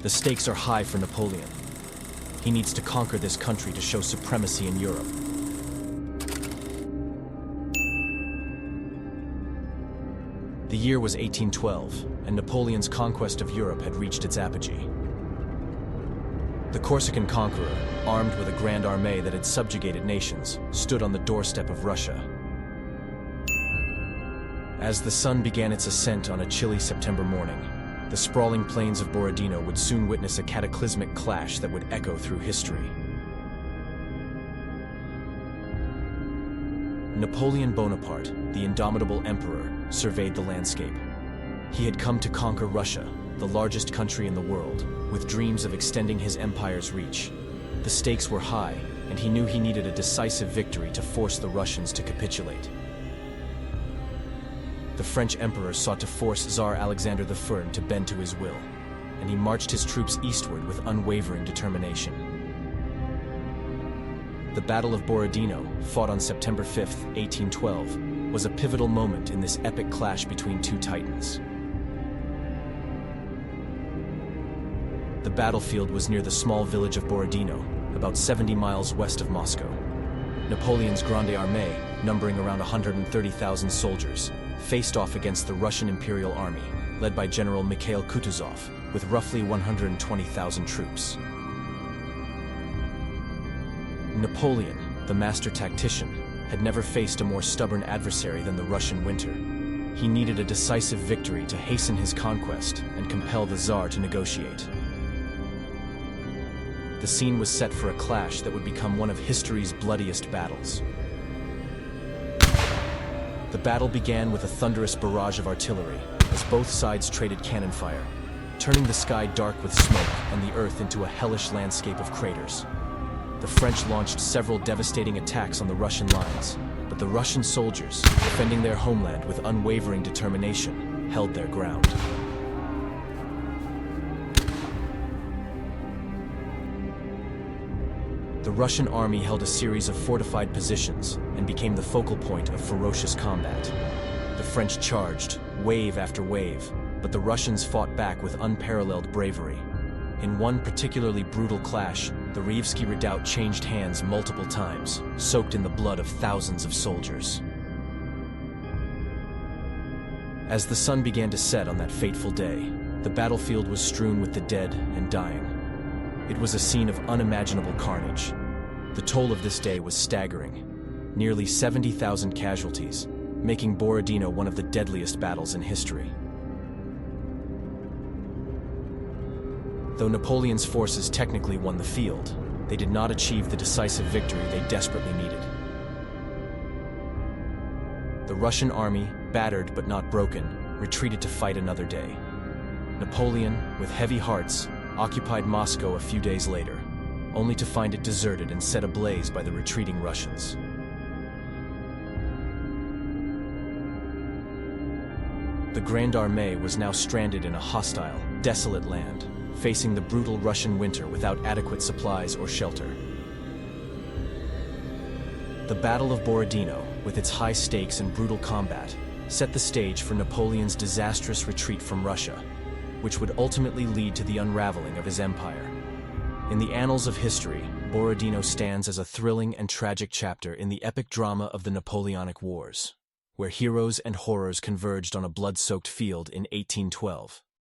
The stakes are high for Napoleon. He needs to conquer this country to show supremacy in Europe. The year was 1812, and Napoleon's conquest of Europe had reached its apogee. The Corsican conqueror, armed with a grand armée that had subjugated nations, stood on the doorstep of Russia. As the sun began its ascent on a chilly September morning, the sprawling plains of Borodino would soon witness a cataclysmic clash that would echo through history. Napoleon Bonaparte, the indomitable emperor, surveyed the landscape. He had come to conquer Russia, the largest country in the world, with dreams of extending his empire's reach. The stakes were high, and he knew he needed a decisive victory to force the Russians to capitulate. The French emperor sought to force Tsar Alexander I to bend to his will, and he marched his troops eastward with unwavering determination. The Battle of Borodino, fought on September 5, 1812, was a pivotal moment in this epic clash between two titans. The battlefield was near the small village of Borodino, about 70 miles west of Moscow. Napoleon's Grande Armée, numbering around 130,000 soldiers, faced off against the Russian Imperial Army, led by General Mikhail Kutuzov, with roughly 120,000 troops. Napoleon, the master tactician, had never faced a more stubborn adversary than the Russian winter. He needed a decisive victory to hasten his conquest and compel the Tsar to negotiate. The scene was set for a clash that would become one of history's bloodiest battles. The battle began with a thunderous barrage of artillery, as both sides traded cannon fire, turning the sky dark with smoke and the earth into a hellish landscape of craters. The French launched several devastating attacks on the Russian lines, but the Russian soldiers, defending their homeland with unwavering determination, held their ground. The Russian army held a series of fortified positions and became the focal point of ferocious combat. The French charged, wave after wave, but the Russians fought back with unparalleled bravery. In one particularly brutal clash, the Rivski redoubt changed hands multiple times, soaked in the blood of thousands of soldiers. As the sun began to set on that fateful day, the battlefield was strewn with the dead and dying. It was a scene of unimaginable carnage. The toll of this day was staggering. Nearly 70,000 casualties, making Borodino one of the deadliest battles in history. Though Napoleon's forces technically won the field, they did not achieve the decisive victory they desperately needed. The Russian army, battered but not broken, retreated to fight another day. Napoleon, with heavy hearts, occupied Moscow a few days later, only to find it deserted and set ablaze by the retreating Russians. The Grande Armée was now stranded in a hostile, desolate land, facing the brutal Russian winter without adequate supplies or shelter. The Battle of Borodino, with its high stakes and brutal combat, set the stage for Napoleon's disastrous retreat from Russia, which would ultimately lead to the unraveling of his empire. In the annals of history, Borodino stands as a thrilling and tragic chapter in the epic drama of the Napoleonic Wars, where heroes and horrors converged on a blood-soaked field in 1812.